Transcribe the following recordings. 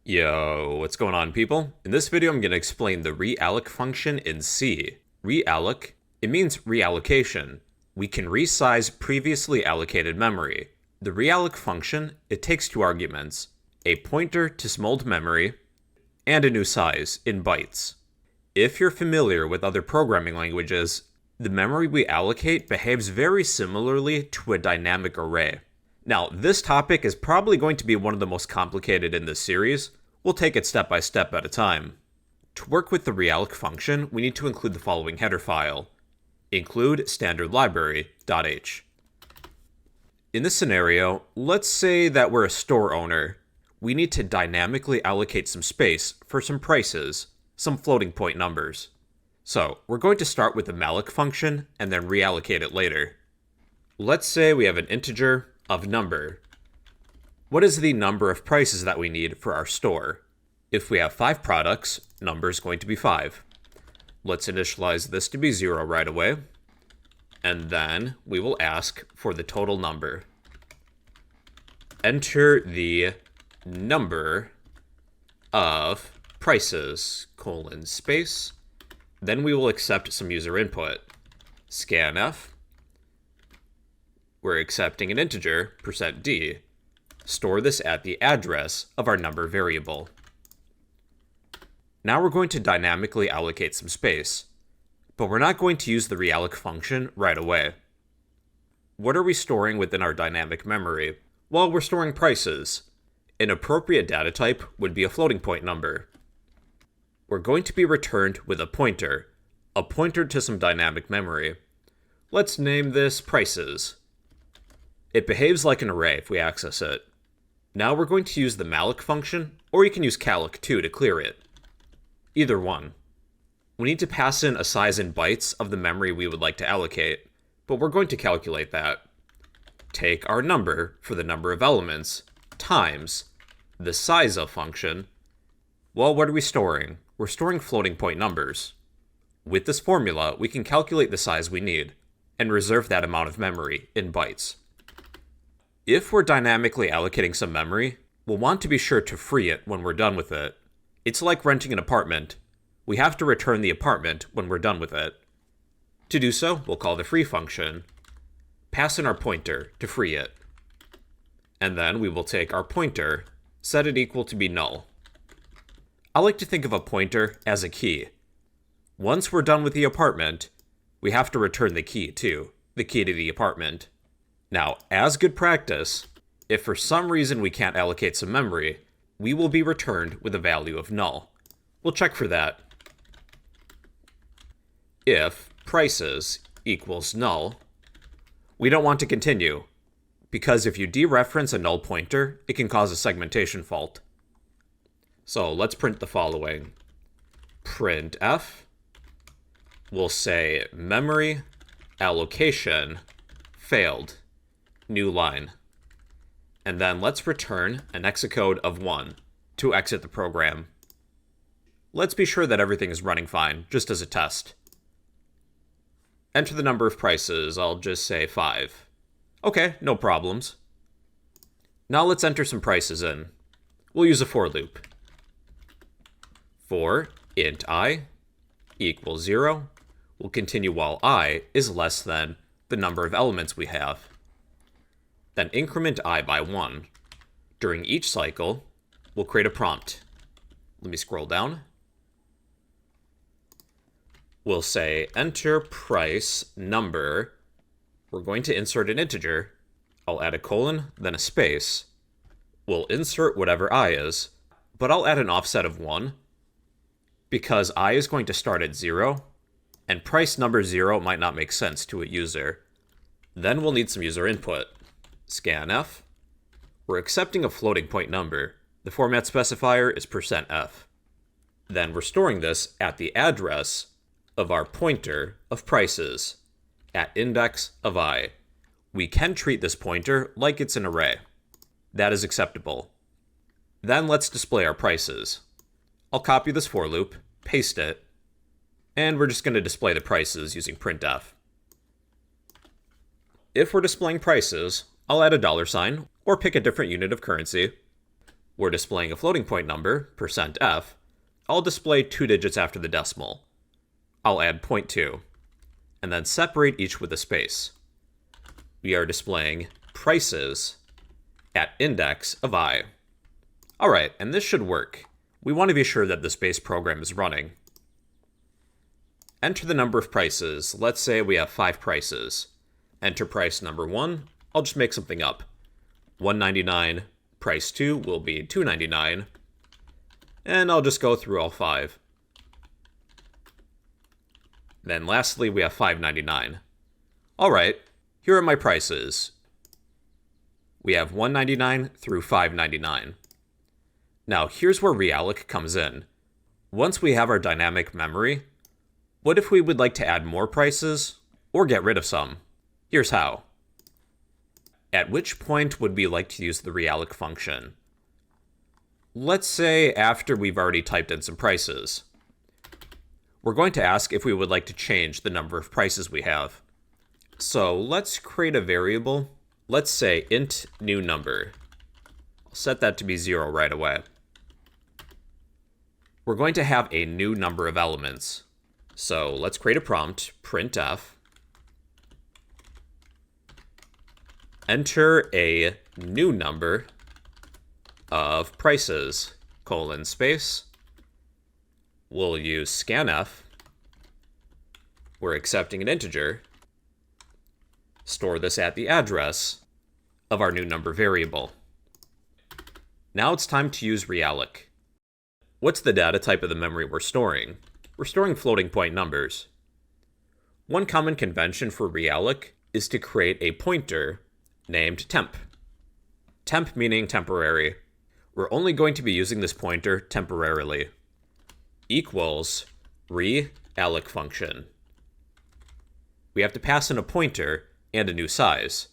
Yo, what's going on, people? In this video, I'm going to explain the realloc function in C. Realloc, it means reallocation. We can resize previously allocated memory. The realloc function, it takes two arguments, a pointer to some old memory, and a new size in bytes. If you're familiar with other programming languages, the memory we allocate behaves very similarly to a dynamic array. Now, this topic is probably going to be one of the most complicated in this series. We'll take it step by step at a time. To work with the realloc function, we need to include the following header file. Include standard library.h. In this scenario, let's say that we're a store owner. We need to dynamically allocate some space for some prices, some floating point numbers. So, we're going to start with the malloc function and then reallocate it later. Let's say we have an integer of number. What is the number of prices that we need for our store? If we have 5 products, number is going to be 5. Let's initialize this to be 0 right away. And then we will ask for the total number. Enter the number of prices, :space. Then we will accept some user input. Scanf. We're accepting an integer, %d. Store this at the address of our number variable. Now we're going to dynamically allocate some space, but we're not going to use the realloc function right away. What are we storing within our dynamic memory? Well, we're storing prices. An appropriate data type would be a floating point number. We're going to be returned with a pointer to some dynamic memory. Let's name this prices. It behaves like an array if we access it. Now we're going to use the malloc function, or you can use calloc too to clear it. Either one. We need to pass in a size in bytes of the memory we would like to allocate, but we're going to calculate that. Take our number for the number of elements times the size of function. Well, what are we storing? We're storing floating point numbers. With this formula, we can calculate the size we need and reserve that amount of memory in bytes. If we're dynamically allocating some memory, we'll want to be sure to free it when we're done with it. It's like renting an apartment. We have to return the apartment when we're done with it. To do so, we'll call the free function, pass in our pointer to free it. And then we will take our pointer, set it equal to be null. I like to think of a pointer as a key. Once we're done with the apartment, we have to return the key too, the key to the apartment. Now, as good practice, if for some reason we can't allocate some memory, we will be returned with a value of null. We'll check for that. If prices equals null, we don't want to continue, because if you dereference a null pointer, it can cause a segmentation fault. So let's print the following. Printf, we'll say memory allocation failed. New line. And then let's return an hexacode of 1 to exit the program. Let's be sure that everything is running fine, just as a test. Enter the number of prices, I'll just say 5. Okay, no problems. Now let's enter some prices in. We'll use a for loop. For int I equals 0, we'll continue while I is less than the number of elements we have. Then increment I by 1. During each cycle, we'll create a prompt. Let me scroll down. We'll say enter price number. We're going to insert an integer. I'll add a colon, then a space. We'll insert whatever I is, but I'll add an offset of 1 because I is going to start at 0, and price number 0 might not make sense to a user. Then we'll need some user input. Scanf. We're accepting a floating point number. The format specifier is %f. Then we're storing this at the address of our pointer of prices at index of I. We can treat this pointer like it's an array. That is acceptable. Then let's display our prices. I'll copy this for loop, paste it, and we're just going to display the prices using printf. If we're displaying prices, I'll add a $sign or pick a different unit of currency. we're displaying a floating point number, %f, I'll display 2 digits after the decimal. I'll add 0.2, and then separate each with a space. We are displaying prices at index of I. Alright, and this should work. We want to be sure that this base program is running. Enter the number of prices. Let's say we have 5 prices. Enter price number 1. I'll just make something up. $1.99. Price 2 will be $2.99. And I'll just go through all 5. Then lastly, we have $5.99. Alright, here are my prices. We have $1.99 through $5.99. Now, here's where Realloc comes in. Once we have our dynamic memory, what if we would like to add more prices or get rid of some? Here's how. At which point would we like to use the Realloc function? Let's say after we've already typed in some prices. We're going to ask if we would like to change the number of prices we have. So let's create a variable. Let's say int new number. I'll set that to be 0 right away. We're going to have a new number of elements. So let's create a prompt, printf. Enter a new number of prices, :space. We'll use scanf. We're accepting an integer. Store this at the address of our new number variable. Now it's time to use Realloc. What's the data type of the memory we're storing? We're storing floating point numbers. One common convention for Realloc is to create a pointer named temp. Temp meaning temporary. We're only going to be using this pointer temporarily. Equals Realloc function. We have to pass in a pointer and a new size.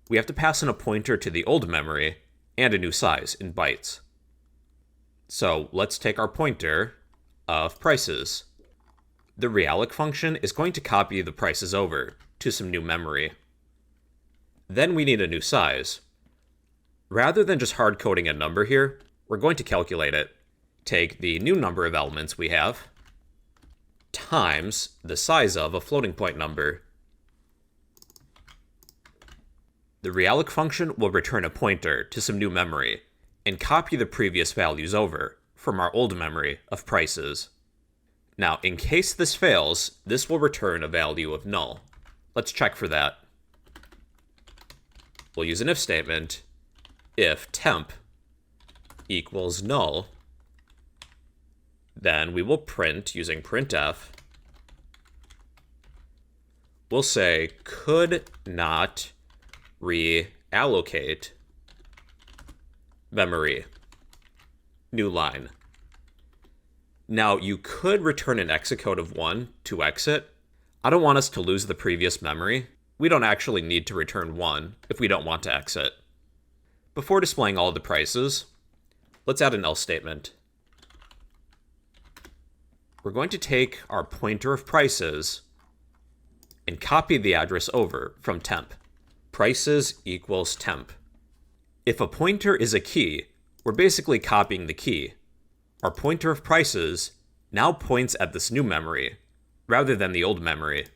We have to pass in a pointer to the old memory and a new size in bytes. So let's take our pointer of prices. The Realloc function is going to copy the prices over to some new memory. Then we need a new size. Rather than just hard coding a number here, we're going to calculate it. Take the new number of elements we have times the size of a floating point number. The Realloc function will return a pointer to some new memory and copy the previous values over from our old memory of prices. Now, in case this fails, this will return a value of null. Let's check for that. We'll use an if statement. If temp equals null, then we will print using printf. We'll say could not reallocate memory. New line. Now, you could return an exit code of 1 to exit. I don't want us to lose the previous memory. We don't actually need to return 1 if we don't want to exit. Before displaying all the prices, let's add an else statement. We're going to take our pointer of prices and copy the address over from temp. Prices equals temp. If a pointer is a key, we're basically copying the key. Our pointer of prices now points at this new memory, rather than the old memory.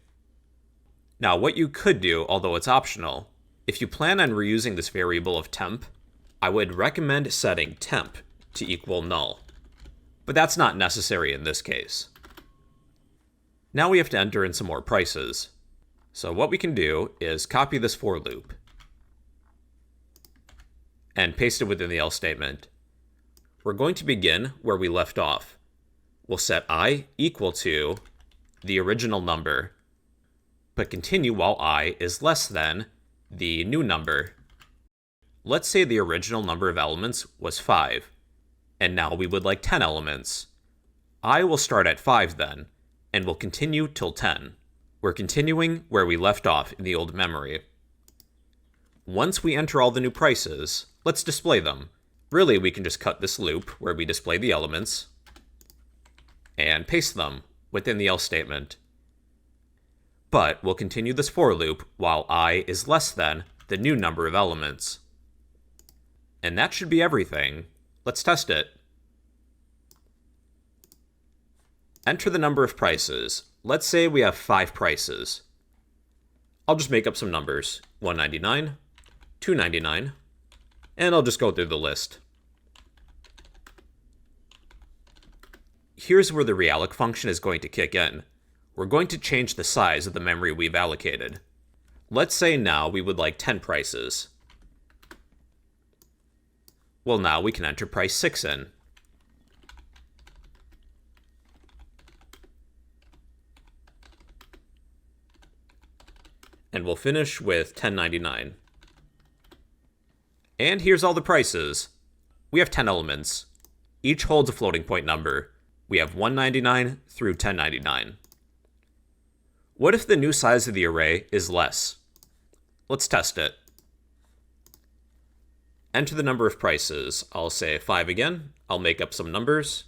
Now, what you could do, although it's optional, if you plan on reusing this variable of temp, I would recommend setting temp to equal null. But that's not necessary in this case. Now we have to enter in some more prices. So what we can do is copy this for loop and paste it within the else statement. We're going to begin where we left off. We'll set I equal to the original number, but continue while I is less than the new number. Let's say the original number of elements was 5, and now we would like 10 elements. I will start at 5 then, and will continue till 10. We're continuing where we left off in the old memory. Once we enter all the new prices, let's display them. Really, we can just cut this loop where we display the elements and paste them within the else statement. But we'll continue this for loop while I is less than the new number of elements. And that should be everything. Let's test it. Enter the number of prices. Let's say we have 5 prices. I'll just make up some numbers. $1.99, $2.99, and I'll just go through the list. Here's where the Realloc function is going to kick in. We're going to change the size of the memory we've allocated. Let's say now we would like 10 prices. Well, now we can enter price 6 in. And we'll finish with $10.99. And here's all the prices. We have 10 elements. Each holds a floating point number. We have $1.99 through $10.99. What if the new size of the array is less? Let's test it. Enter the number of prices. I'll say 5 again. I'll make up some numbers.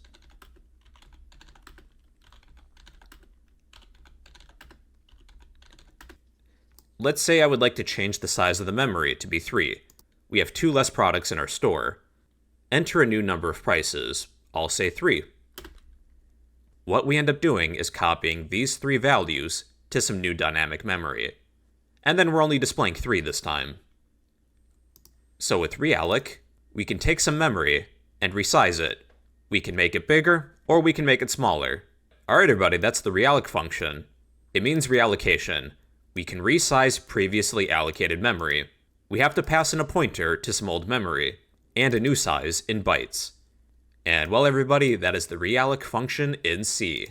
Let's say I would like to change the size of the memory to be 3. We have 2 less products in our store. Enter a new number of prices. I'll say 3. What we end up doing is copying these 3 values to some new dynamic memory. And then we're only displaying 3 this time. So with Realloc, we can take some memory and resize it. We can make it bigger, or we can make it smaller. Alright everybody, that's the Realloc function. It means reallocation. We can resize previously allocated memory. We have to pass in a pointer to some old memory, and a new size in bytes. And well everybody, that is the Realloc function in C.